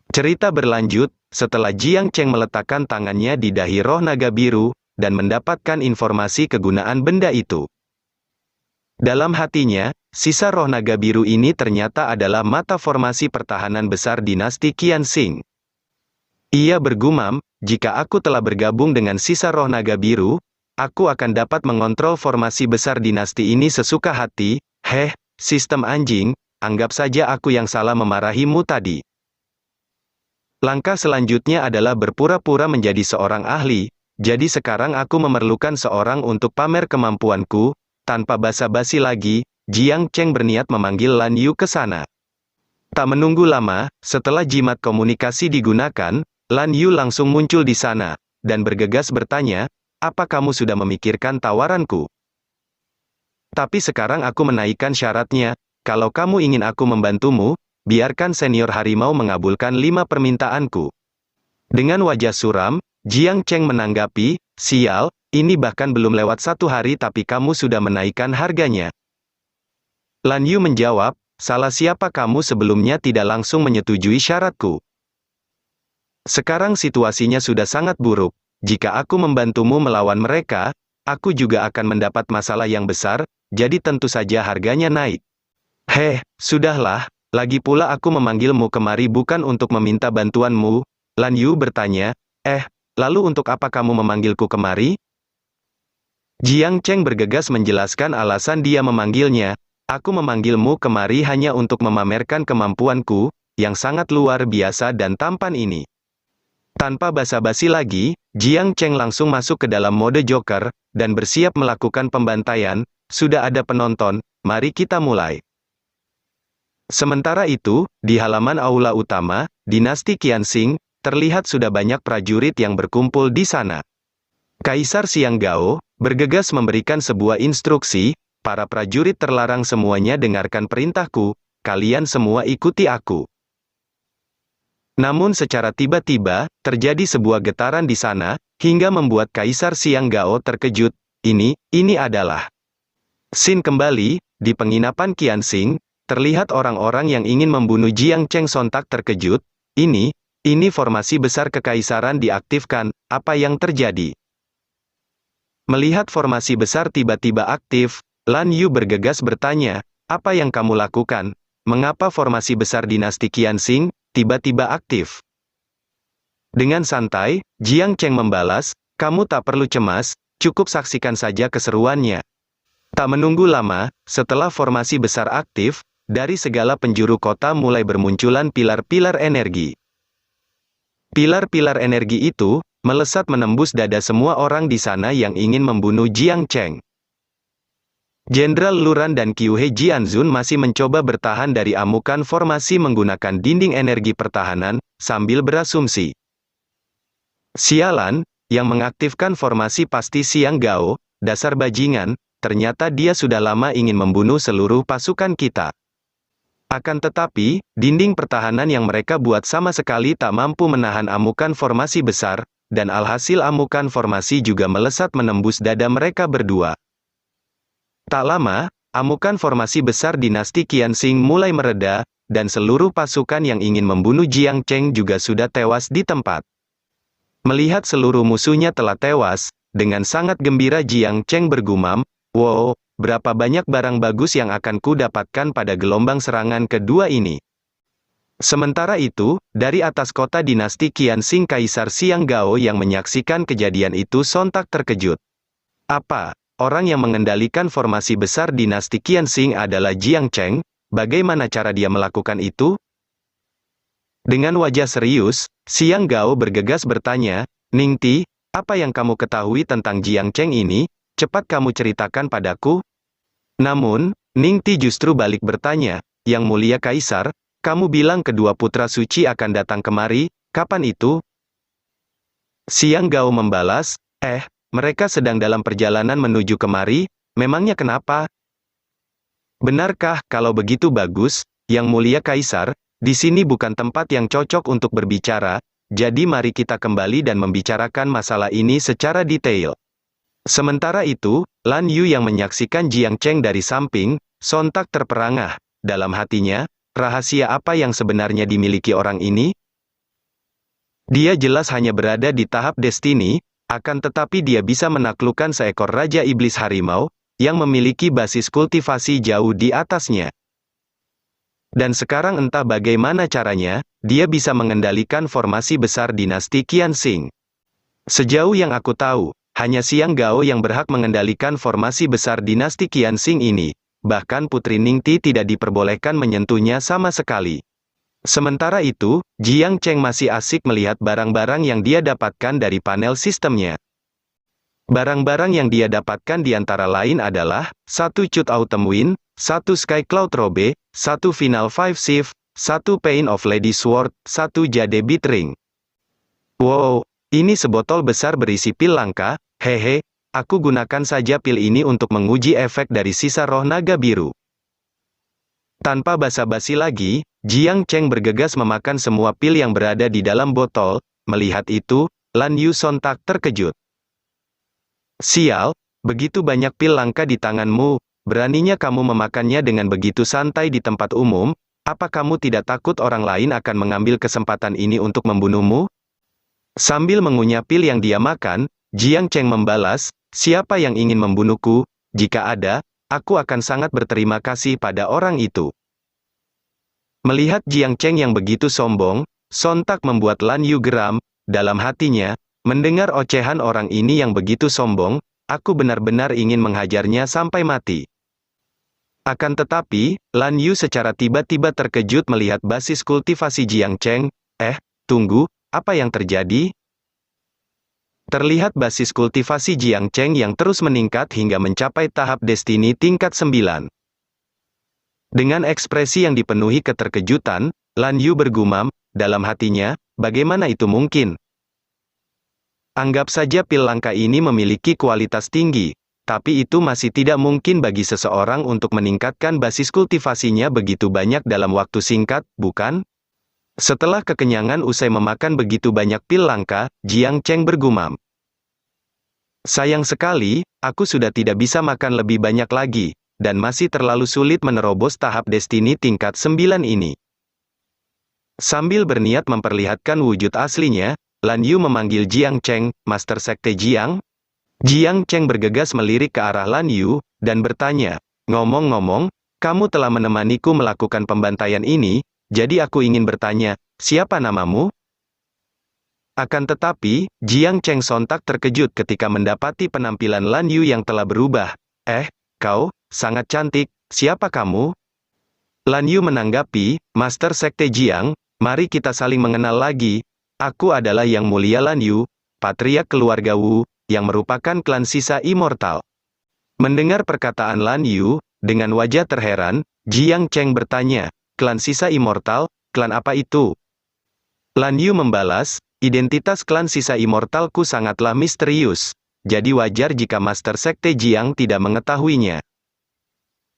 Cerita berlanjut, setelah Jiang Cheng meletakkan tangannya di dahi roh naga biru, dan mendapatkan informasi kegunaan benda itu. Dalam hatinya, sisa roh naga biru ini ternyata adalah mata formasi pertahanan besar dinasti Qianxing. Ia bergumam, jika aku telah bergabung dengan sisa roh naga biru, aku akan dapat mengontrol formasi besar dinasti ini sesuka hati. Heh, sistem anjing, anggap saja aku yang salah memarahimu tadi. Langkah selanjutnya adalah berpura-pura menjadi seorang ahli, jadi sekarang aku memerlukan seorang untuk pamer kemampuanku. Tanpa basa-basi lagi, Jiang Cheng berniat memanggil Lan Yu ke sana. Tak menunggu lama, setelah jimat komunikasi digunakan, Lan Yu langsung muncul di sana, dan bergegas bertanya, apa kamu sudah memikirkan tawaranku? Tapi sekarang aku menaikkan syaratnya, kalau kamu ingin aku membantumu, biarkan senior harimau mengabulkan 5 permintaanku. Dengan wajah suram, Jiang Cheng menanggapi, sial, ini bahkan belum lewat 1 hari tapi kamu sudah menaikkan harganya. Lan Yu menjawab, salah siapa kamu sebelumnya tidak langsung menyetujui syaratku. Sekarang situasinya sudah sangat buruk, jika aku membantumu melawan mereka, aku juga akan mendapat masalah yang besar, jadi tentu saja harganya naik. Heh, sudahlah, lagi pula aku memanggilmu kemari bukan untuk meminta bantuanmu. Lan Yu bertanya, lalu untuk apa kamu memanggilku kemari? Jiang Cheng bergegas menjelaskan alasan dia memanggilnya. Aku memanggilmu kemari hanya untuk memamerkan kemampuanku, yang sangat luar biasa dan tampan ini. Tanpa basa-basi lagi, Jiang Cheng langsung masuk ke dalam mode Joker, dan bersiap melakukan pembantaian. Sudah ada penonton, mari kita mulai. Sementara itu, di halaman aula utama, dinasti Qianxing, terlihat sudah banyak prajurit yang berkumpul di sana. Kaisar Xiang Gao bergegas memberikan sebuah instruksi, para prajurit terlarang semuanya dengarkan perintahku, kalian semua ikuti aku. Namun secara tiba-tiba, terjadi sebuah getaran di sana, hingga membuat Kaisar Xiang Gao terkejut. Ini adalah scene kembali, di penginapan Qianxing, terlihat orang-orang yang ingin membunuh Jiang Cheng sontak terkejut. Ini formasi besar kekaisaran diaktifkan, apa yang terjadi? Melihat formasi besar tiba-tiba aktif, Lan Yu bergegas bertanya, apa yang kamu lakukan? Mengapa formasi besar dinasti Qianxing tiba-tiba aktif? Dengan santai, Jiang Cheng membalas, kamu tak perlu cemas, cukup saksikan saja keseruannya. Tak menunggu lama, setelah formasi besar aktif, dari segala penjuru kota mulai bermunculan pilar-pilar energi. Pilar-pilar energi itu melesat menembus dada semua orang di sana yang ingin membunuh Jiang Cheng. Jenderal Luran dan Qiuhe Jianzun masih mencoba bertahan dari amukan formasi menggunakan dinding energi pertahanan, sambil berasumsi. Sialan, yang mengaktifkan formasi pasti Xiang Gao, dasar bajingan, ternyata dia sudah lama ingin membunuh seluruh pasukan kita. Akan tetapi, dinding pertahanan yang mereka buat sama sekali tak mampu menahan amukan formasi besar, dan alhasil amukan formasi juga melesat menembus dada mereka berdua. Tak lama, amukan formasi besar dinasti Qianxing mulai mereda, dan seluruh pasukan yang ingin membunuh Jiang Cheng juga sudah tewas di tempat. Melihat seluruh musuhnya telah tewas, dengan sangat gembira Jiang Cheng bergumam, wow, berapa banyak barang bagus yang akan ku dapatkan pada gelombang serangan kedua ini. Sementara itu, dari atas kota dinasti Qianxing Kaisar Xiang Gao yang menyaksikan kejadian itu sontak terkejut. Apa? Orang yang mengendalikan formasi besar dinasti Qianxing adalah Jiang Cheng? Bagaimana cara dia melakukan itu? Dengan wajah serius, Xiang Gao bergegas bertanya, Ningti, apa yang kamu ketahui tentang Jiang Cheng ini? Cepat kamu ceritakan padaku. Namun, Ningti justru balik bertanya, Yang Mulia Kaisar, kamu bilang kedua putra suci akan datang kemari, kapan itu? Xiang Gao membalas, mereka sedang dalam perjalanan menuju kemari, memangnya kenapa? Benarkah, kalau begitu bagus, Yang Mulia Kaisar, di sini bukan tempat yang cocok untuk berbicara, jadi mari kita kembali dan membicarakan masalah ini secara detail. Sementara itu, Lan Yu yang menyaksikan Jiang Cheng dari samping, sontak terperangah, dalam hatinya, rahasia apa yang sebenarnya dimiliki orang ini? Dia jelas hanya berada di tahap destiny, akan tetapi dia bisa menaklukkan seekor Raja Iblis Harimau, yang memiliki basis kultivasi jauh di atasnya. Dan sekarang entah bagaimana caranya, dia bisa mengendalikan formasi besar dinasti Qianxing. Sejauh yang aku tahu, hanya Xiang Gao yang berhak mengendalikan formasi besar dinasti Qianxing ini, bahkan Putri Ningti tidak diperbolehkan menyentuhnya sama sekali. Sementara itu, Jiang Cheng masih asik melihat barang-barang yang dia dapatkan dari panel sistemnya. Barang-barang yang dia dapatkan di antara lain adalah, 1 Cut Autumn Wind, 1 Sky Cloud Robe, 1 Final 5 Shift, 1 Pain of Lady Sword, 1 Jade Beat Ring. Wow, ini sebotol besar berisi pil langka, hehe, aku gunakan saja pil ini untuk menguji efek dari sisa roh naga biru. Tanpa basa-basi lagi, Jiang Cheng bergegas memakan semua pil yang berada di dalam botol. Melihat itu, Lan Yu sontak terkejut. Sial, begitu banyak pil langka di tanganmu, beraninya kamu memakannya dengan begitu santai di tempat umum, apa kamu tidak takut orang lain akan mengambil kesempatan ini untuk membunuhmu? Sambil mengunyah pil yang dia makan, Jiang Cheng membalas, siapa yang ingin membunuhku? Jika ada, aku akan sangat berterima kasih pada orang itu. Melihat Jiang Cheng yang begitu sombong, sontak membuat Lan Yu geram, dalam hatinya, mendengar ocehan orang ini yang begitu sombong, aku benar-benar ingin menghajarnya sampai mati. Akan tetapi, Lan Yu secara tiba-tiba terkejut melihat basis kultivasi Jiang Cheng. Tunggu, apa yang terjadi? Terlihat basis kultivasi Jiang Cheng yang terus meningkat hingga mencapai tahap destiny tingkat 9. Dengan ekspresi yang dipenuhi keterkejutan, Lan Yu bergumam, dalam hatinya, bagaimana itu mungkin? Anggap saja pil langka ini memiliki kualitas tinggi, tapi itu masih tidak mungkin bagi seseorang untuk meningkatkan basis kultivasinya begitu banyak dalam waktu singkat, bukan? Setelah kekenyangan usai memakan begitu banyak pil langka, Jiang Cheng bergumam. Sayang sekali, aku sudah tidak bisa makan lebih banyak lagi, dan masih terlalu sulit menerobos tahap destiny tingkat 9 ini. Sambil berniat memperlihatkan wujud aslinya, Lan Yu memanggil Jiang Cheng, Master Sekte Jiang. Jiang Cheng bergegas melirik ke arah Lan Yu, dan bertanya, ngomong-ngomong, kamu telah menemaniku melakukan pembantaian ini, jadi aku ingin bertanya, siapa namamu? Akan tetapi, Jiang Cheng sontak terkejut ketika mendapati penampilan Lan Yu yang telah berubah. Kau, sangat cantik, siapa kamu? Lan Yu menanggapi, Master Sekte Jiang, mari kita saling mengenal lagi. Aku adalah Yang Mulia Lan Yu, patriark keluarga Wu, yang merupakan klan sisa immortal. Mendengar perkataan Lan Yu, dengan wajah terheran, Jiang Cheng bertanya, klan sisa immortal, klan apa itu? Lan Yu membalas, identitas klan sisa immortalku sangatlah misterius, jadi wajar jika Master Sekte Jiang tidak mengetahuinya.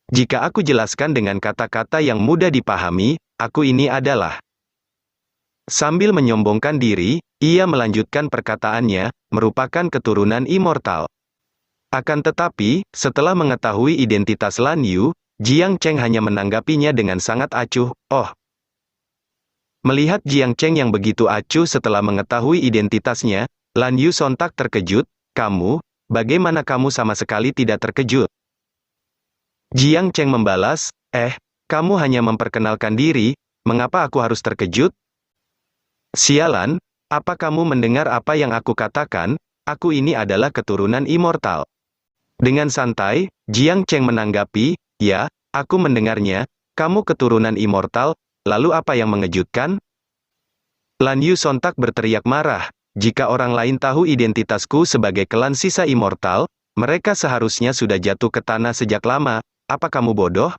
Jika aku jelaskan dengan kata-kata yang mudah dipahami, aku ini adalah. Sambil menyombongkan diri, ia melanjutkan perkataannya, merupakan keturunan immortal. Akan tetapi, setelah mengetahui identitas Lan Yu, Jiang Cheng hanya menanggapinya dengan sangat acuh, Melihat Jiang Cheng yang begitu acuh setelah mengetahui identitasnya, Lan Yu sontak terkejut, kamu, bagaimana kamu sama sekali tidak terkejut? Jiang Cheng membalas, kamu hanya memperkenalkan diri, mengapa aku harus terkejut? Sialan, apa kamu mendengar apa yang aku katakan? Aku ini adalah keturunan immortal. Dengan santai, Jiang Cheng menanggapi, ya, aku mendengarnya, kamu keturunan immortal, lalu apa yang mengejutkan? Lan Yu sontak berteriak marah, jika orang lain tahu identitasku sebagai klan sisa immortal, mereka seharusnya sudah jatuh ke tanah sejak lama, apa kamu bodoh?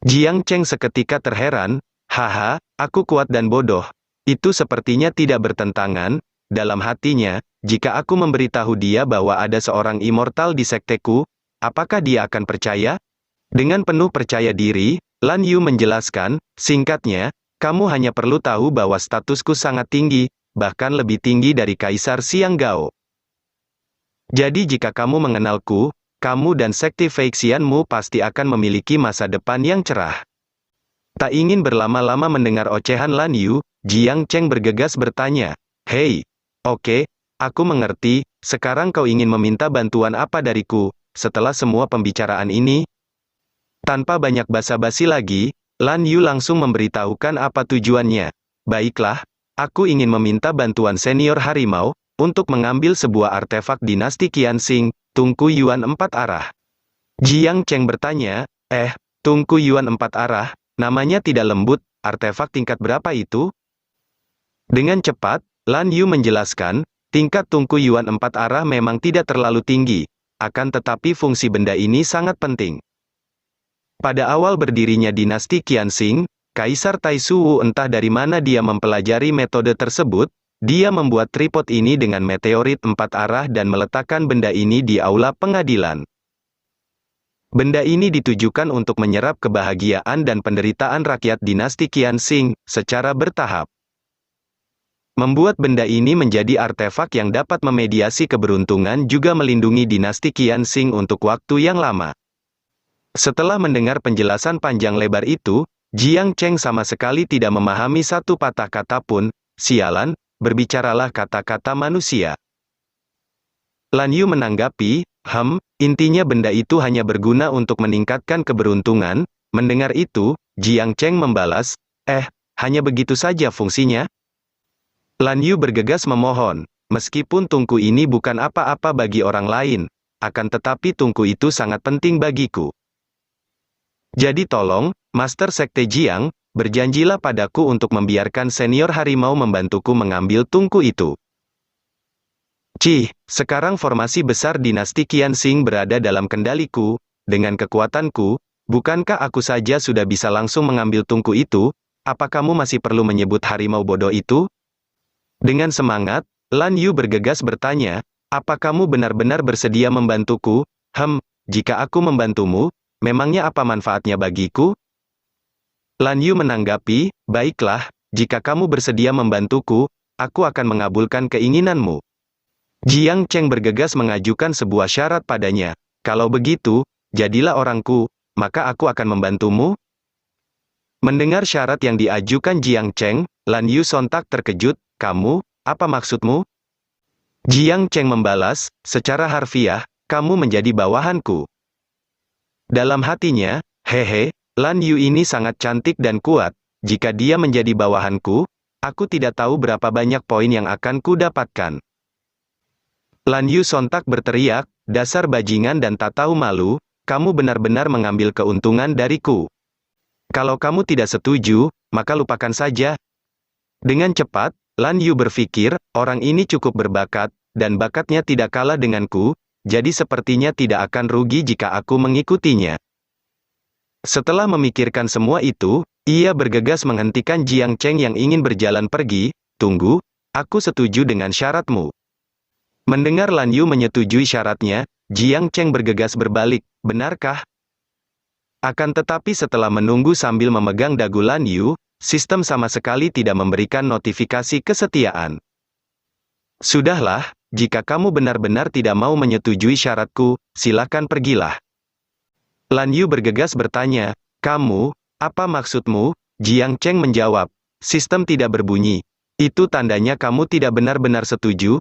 Jiang Cheng seketika terheran, haha, aku kuat dan bodoh. Itu sepertinya tidak bertentangan, dalam hatinya, jika aku memberitahu dia bahwa ada seorang immortal di sekteku, apakah dia akan percaya? Dengan penuh percaya diri, Lan Yu menjelaskan, singkatnya, kamu hanya perlu tahu bahwa statusku sangat tinggi, bahkan lebih tinggi dari Kaisar Xiang Gao. Jadi jika kamu mengenalku, kamu dan sekte Feixianmu pasti akan memiliki masa depan yang cerah. Tak ingin berlama-lama mendengar ocehan Lan Yu, Jiang Cheng bergegas bertanya, Hei, oke, aku mengerti, sekarang kau ingin meminta bantuan apa dariku, setelah semua pembicaraan ini? Tanpa banyak basa-basi lagi, Lan Yu langsung memberitahukan apa tujuannya. Baiklah, aku ingin meminta bantuan senior harimau, untuk mengambil sebuah artefak dinasti Qianxing, Tungku Yuan 4 arah. Jiang Cheng bertanya, Tungku Yuan 4 arah, namanya tidak lembut, artefak tingkat berapa itu? Dengan cepat, Lan Yu menjelaskan, tingkat Tungku Yuan 4 arah memang tidak terlalu tinggi, akan tetapi fungsi benda ini sangat penting. Pada awal berdirinya dinasti Qianxing, Kaisar Taizhou entah dari mana dia mempelajari metode tersebut, dia membuat tripod ini dengan meteorit 4 arah dan meletakkan benda ini di aula pengadilan. Benda ini ditujukan untuk menyerap kebahagiaan dan penderitaan rakyat dinasti Qianxing, secara bertahap. Membuat benda ini menjadi artefak yang dapat memediasi keberuntungan juga melindungi dinasti Qianxing untuk waktu yang lama. Setelah mendengar penjelasan panjang lebar itu, Jiang Cheng sama sekali tidak memahami satu patah kata pun. Sialan, berbicaralah kata-kata manusia. Lan Yu menanggapi, intinya benda itu hanya berguna untuk meningkatkan keberuntungan. Mendengar itu, Jiang Cheng membalas, hanya begitu saja fungsinya? Lan Yu bergegas memohon, meskipun tungku ini bukan apa-apa bagi orang lain, akan tetapi tungku itu sangat penting bagiku. Jadi tolong, Master Sekte Jiang, berjanjilah padaku untuk membiarkan senior harimau membantuku mengambil tungku itu. Sekarang formasi besar dinasti Qianxing berada dalam kendaliku, dengan kekuatanku, bukankah aku saja sudah bisa langsung mengambil tungku itu? Apa kamu masih perlu menyebut harimau bodoh itu? Dengan semangat, Lan Yu bergegas bertanya, apa kamu benar-benar bersedia membantuku? Jika aku membantumu, memangnya apa manfaatnya bagiku? Lan Yu menanggapi, baiklah, jika kamu bersedia membantuku, aku akan mengabulkan keinginanmu. Jiang Cheng bergegas mengajukan sebuah syarat padanya, kalau begitu, jadilah orangku, maka aku akan membantumu. Mendengar syarat yang diajukan Jiang Cheng, Lan Yu sontak terkejut, kamu, apa maksudmu? Jiang Cheng membalas, secara harfiah, kamu menjadi bawahanku. Dalam hatinya, Lan Yu ini sangat cantik dan kuat, jika dia menjadi bawahanku, aku tidak tahu berapa banyak poin yang akan ku dapatkan. Lan Yu sontak berteriak, dasar bajingan dan tak tahu malu, kamu benar-benar mengambil keuntungan dariku. Kalau kamu tidak setuju, maka lupakan saja. Dengan cepat, Lan Yu berpikir, orang ini cukup berbakat, dan bakatnya tidak kalah denganku, jadi sepertinya tidak akan rugi jika aku mengikutinya. Setelah memikirkan semua itu, ia bergegas menghentikan Jiang Cheng yang ingin berjalan pergi. Tunggu, aku setuju dengan syaratmu. Mendengar Lan Yu menyetujui syaratnya, Jiang Cheng bergegas berbalik, benarkah? Akan tetapi setelah menunggu sambil memegang dagu Lan Yu, sistem sama sekali tidak memberikan notifikasi kesetiaan. Sudahlah, jika kamu benar-benar tidak mau menyetujui syaratku, silakan pergilah. Lan Yu bergegas bertanya, kamu, apa maksudmu? Jiang Cheng menjawab, sistem tidak berbunyi. Itu tandanya kamu tidak benar-benar setuju,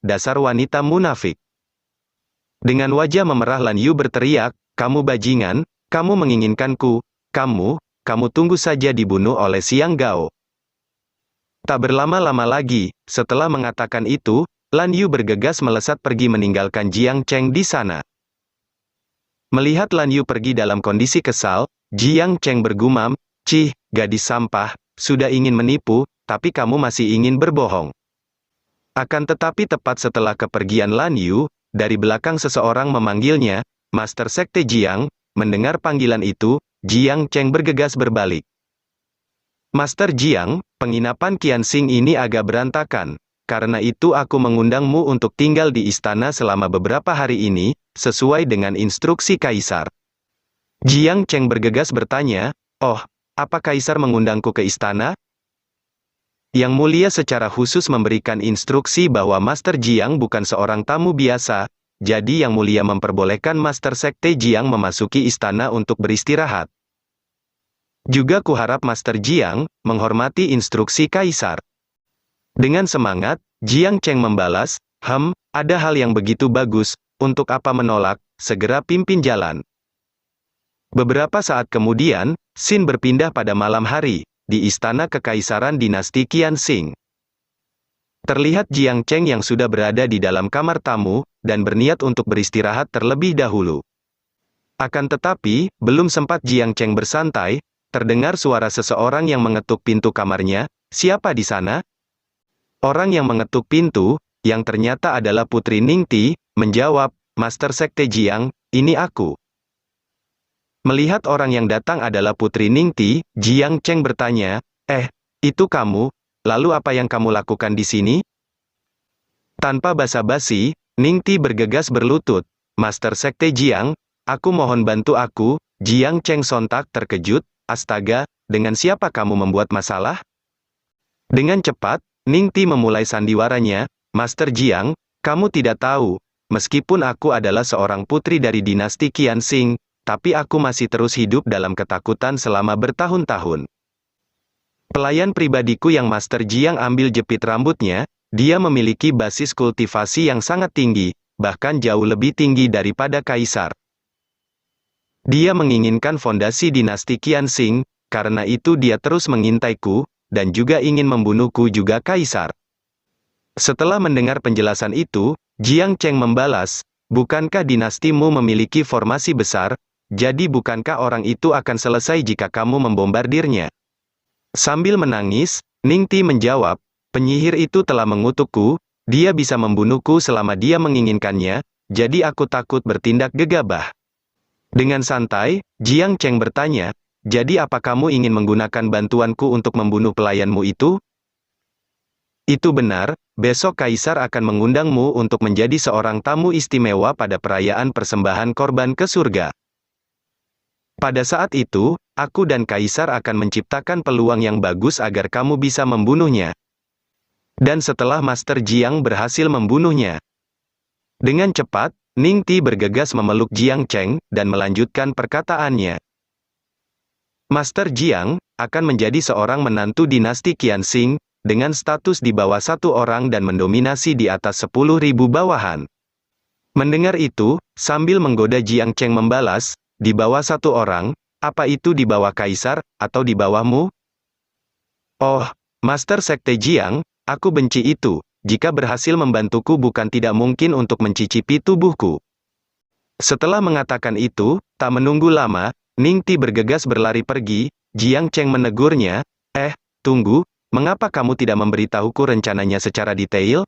dasar wanita munafik. Dengan wajah memerah Lan Yu berteriak, kamu bajingan, kamu menginginkanku, kamu tunggu saja dibunuh oleh Xiang Gao. Tak berlama-lama lagi, setelah mengatakan itu, Lan Yu bergegas melesat pergi meninggalkan Jiang Cheng di sana. Melihat Lan Yu pergi dalam kondisi kesal, Jiang Cheng bergumam, gadis sampah, sudah ingin menipu, tapi kamu masih ingin berbohong. Akan tetapi tepat setelah kepergian Lan Yu, dari belakang seseorang memanggilnya, Master Sekte Jiang. Mendengar panggilan itu, Jiang Cheng bergegas berbalik. Master Jiang, penginapan Qianxing ini agak berantakan. Karena itu aku mengundangmu untuk tinggal di istana selama beberapa hari ini, sesuai dengan instruksi Kaisar. Jiang Cheng bergegas bertanya, apa Kaisar mengundangku ke istana? Yang Mulia secara khusus memberikan instruksi bahwa Master Jiang bukan seorang tamu biasa, jadi Yang Mulia memperbolehkan Master Sekte Jiang memasuki istana untuk beristirahat. Juga kuharap Master Jiang menghormati instruksi Kaisar. Dengan semangat, Jiang Cheng membalas, ada hal yang begitu bagus, untuk apa menolak, segera pimpin jalan. Beberapa saat kemudian, scene berpindah pada malam hari, di Istana Kekaisaran Dinasti Qianxing. Terlihat Jiang Cheng yang sudah berada di dalam kamar tamu, dan berniat untuk beristirahat terlebih dahulu. Akan tetapi, belum sempat Jiang Cheng bersantai, terdengar suara seseorang yang mengetuk pintu kamarnya. Siapa di sana? Orang yang mengetuk pintu, yang ternyata adalah Putri Ningti, menjawab, Master Sekte Jiang, ini aku. Melihat orang yang datang adalah Putri Ningti, Jiang Cheng bertanya, itu kamu, lalu apa yang kamu lakukan di sini? Tanpa basa-basi, Ningti bergegas berlutut, Master Sekte Jiang, aku mohon bantu aku. Jiang Cheng sontak terkejut, astaga, dengan siapa kamu membuat masalah? Dengan cepat, Ningti memulai sandiwaranya, Master Jiang, kamu tidak tahu, meskipun aku adalah seorang putri dari dinasti Qianxing, tapi aku masih terus hidup dalam ketakutan selama bertahun-tahun. Pelayan pribadiku yang Master Jiang ambil jepit rambutnya, dia memiliki basis kultivasi yang sangat tinggi, bahkan jauh lebih tinggi daripada Kaisar. Dia menginginkan fondasi dinasti Qianxing, karena itu dia terus mengintaiku, dan juga ingin membunuhku juga Kaisar. Setelah mendengar penjelasan itu, Jiang Cheng membalas, bukankah dinastimu memiliki formasi besar, jadi bukankah orang itu akan selesai jika kamu membombardirnya? Sambil menangis, Ningti menjawab, penyihir itu telah mengutukku, dia bisa membunuhku selama dia menginginkannya, jadi aku takut bertindak gegabah. Dengan santai, Jiang Cheng bertanya, jadi apa kamu ingin menggunakan bantuanku untuk membunuh pelayanmu itu? Itu benar, besok Kaisar akan mengundangmu untuk menjadi seorang tamu istimewa pada perayaan persembahan korban ke surga. Pada saat itu, aku dan Kaisar akan menciptakan peluang yang bagus agar kamu bisa membunuhnya. Dan setelah Master Jiang berhasil membunuhnya. Dengan cepat, Ningti bergegas memeluk Jiang Cheng, dan melanjutkan perkataannya. Master Jiang, akan menjadi seorang menantu dinasti Qianxing, dengan status di bawah satu orang dan mendominasi di atas 10.000 bawahan. Mendengar itu, sambil menggoda Jiang Cheng membalas, di bawah satu orang, apa itu di bawah Kaisar, atau di bawahmu? Oh, Master Sekte Jiang, aku benci itu, jika berhasil membantuku bukan tidak mungkin untuk mencicipi tubuhku. Setelah mengatakan itu, tak menunggu lama, Ningti bergegas berlari pergi. Jiang Cheng menegurnya, tunggu, mengapa kamu tidak memberitahuku rencananya secara detail?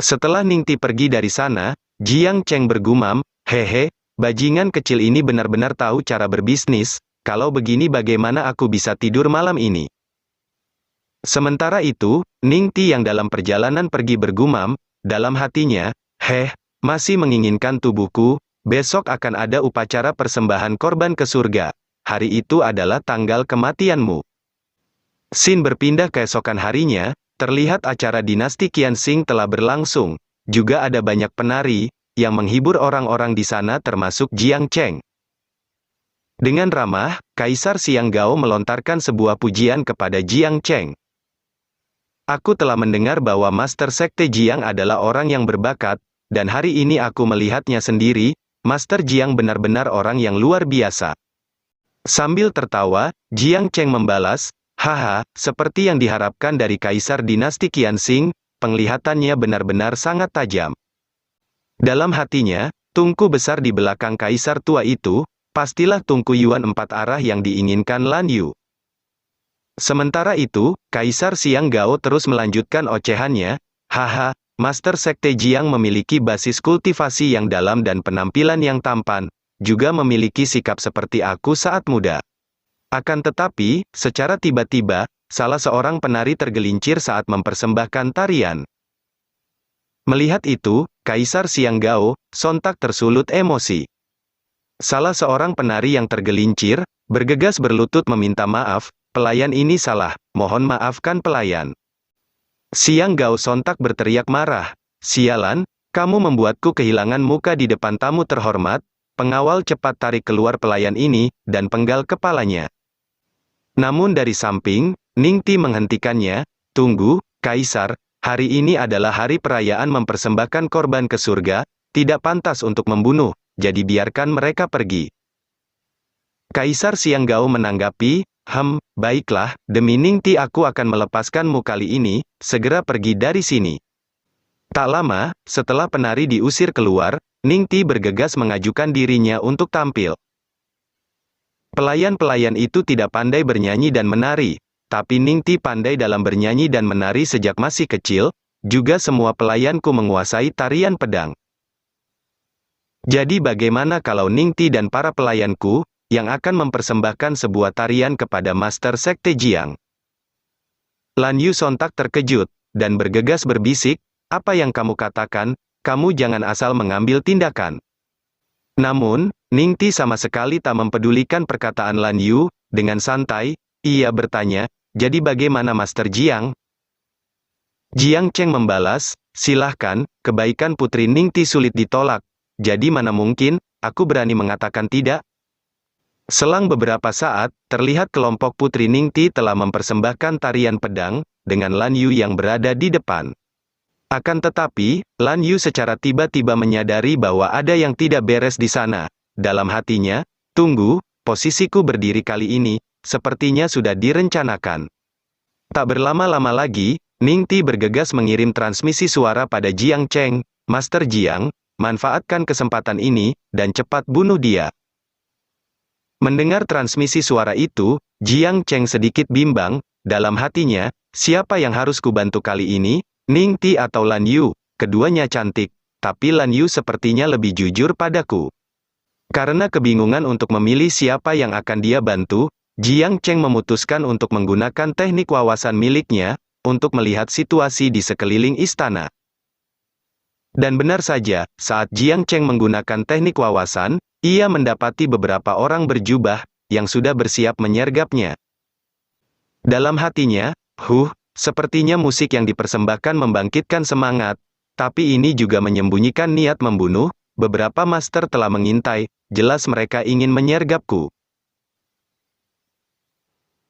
Setelah Ningti pergi dari sana, Jiang Cheng bergumam, hehe, bajingan kecil ini benar-benar tahu cara berbisnis, kalau begini bagaimana aku bisa tidur malam ini? Sementara itu, Ningti yang dalam perjalanan pergi bergumam, dalam hatinya, masih menginginkan tubuhku, besok akan ada upacara persembahan korban ke surga. Hari itu adalah tanggal kematianmu. Scene berpindah keesokan harinya, terlihat acara dinasti Qianxing telah berlangsung. Juga ada banyak penari, yang menghibur orang-orang di sana termasuk Jiang Cheng. Dengan ramah, Kaisar Xiang Gao melontarkan sebuah pujian kepada Jiang Cheng. Aku telah mendengar bahwa Master Sekte Jiang adalah orang yang berbakat, dan hari ini aku melihatnya sendiri, Master Jiang benar-benar orang yang luar biasa. Sambil tertawa, Jiang Cheng membalas, haha, seperti yang diharapkan dari Kaisar Dinasti Qianxing, penglihatannya benar-benar sangat tajam. Dalam hatinya, tungku besar di belakang Kaisar tua itu, pastilah tungku Yuan 4 arah yang diinginkan Lan Yu. Sementara itu, Kaisar Xiang Gao terus melanjutkan ocehannya, haha, Master Sekte Jiang memiliki basis kultivasi yang dalam dan penampilan yang tampan, juga memiliki sikap seperti aku saat muda. Akan tetapi, secara tiba-tiba, salah seorang penari tergelincir saat mempersembahkan tarian. Melihat itu, Kaisar Xiang Gao sontak tersulut emosi. Salah seorang penari yang tergelincir, bergegas berlutut meminta maaf, pelayan ini salah, mohon maafkan pelayan. Xiang Gao sontak berteriak marah, sialan, kamu membuatku kehilangan muka di depan tamu terhormat. Pengawal cepat tarik keluar pelayan ini, dan penggal kepalanya. Namun dari samping, Ningti menghentikannya, tunggu, Kaisar, hari ini adalah hari perayaan mempersembahkan korban ke surga, tidak pantas untuk membunuh, jadi biarkan mereka pergi. Kaisar Xianggao menanggapi, baiklah, demi Ningti aku akan melepaskanmu kali ini, segera pergi dari sini. Tak lama, setelah penari diusir keluar, Ningti bergegas mengajukan dirinya untuk tampil. Pelayan-pelayan itu tidak pandai bernyanyi dan menari, tapi Ningti pandai dalam bernyanyi dan menari sejak masih kecil, juga semua pelayanku menguasai tarian pedang. Jadi bagaimana kalau Ningti dan para pelayanku, yang akan mempersembahkan sebuah tarian kepada Master Sekte Jiang? Lan Yu sontak terkejut, dan bergegas berbisik, apa yang kamu katakan, kamu jangan asal mengambil tindakan. Namun, Ningti sama sekali tak mempedulikan perkataan Lan Yu, dengan santai, ia bertanya, jadi bagaimana Master Jiang? Jiang Cheng membalas, silahkan, kebaikan Putri Ningti sulit ditolak, jadi mana mungkin, aku berani mengatakan tidak? Selang beberapa saat, terlihat kelompok Putri Ningti telah mempersembahkan tarian pedang, dengan Lan Yu yang berada di depan. Akan tetapi, Lan Yu secara tiba-tiba menyadari bahwa ada yang tidak beres di sana. Dalam hatinya, tunggu, posisiku berdiri kali ini, sepertinya sudah direncanakan. Tak berlama-lama lagi, Ningti bergegas mengirim transmisi suara pada Jiang Cheng, Master Jiang, manfaatkan kesempatan ini, dan cepat bunuh dia. Mendengar transmisi suara itu, Jiang Cheng sedikit bimbang, dalam hatinya, siapa yang harus kubantu kali ini, Ningti atau Lan Yu? Keduanya cantik, tapi Lan Yu sepertinya lebih jujur padaku. Karena kebingungan untuk memilih siapa yang akan dia bantu, Jiang Cheng memutuskan untuk menggunakan teknik wawasan miliknya, untuk melihat situasi di sekeliling istana. Dan benar saja, saat Jiang Cheng menggunakan teknik wawasan, ia mendapati beberapa orang berjubah, yang sudah bersiap menyergapnya. Dalam hatinya, sepertinya musik yang dipersembahkan membangkitkan semangat, tapi ini juga menyembunyikan niat membunuh, beberapa master telah mengintai, jelas mereka ingin menyergapku.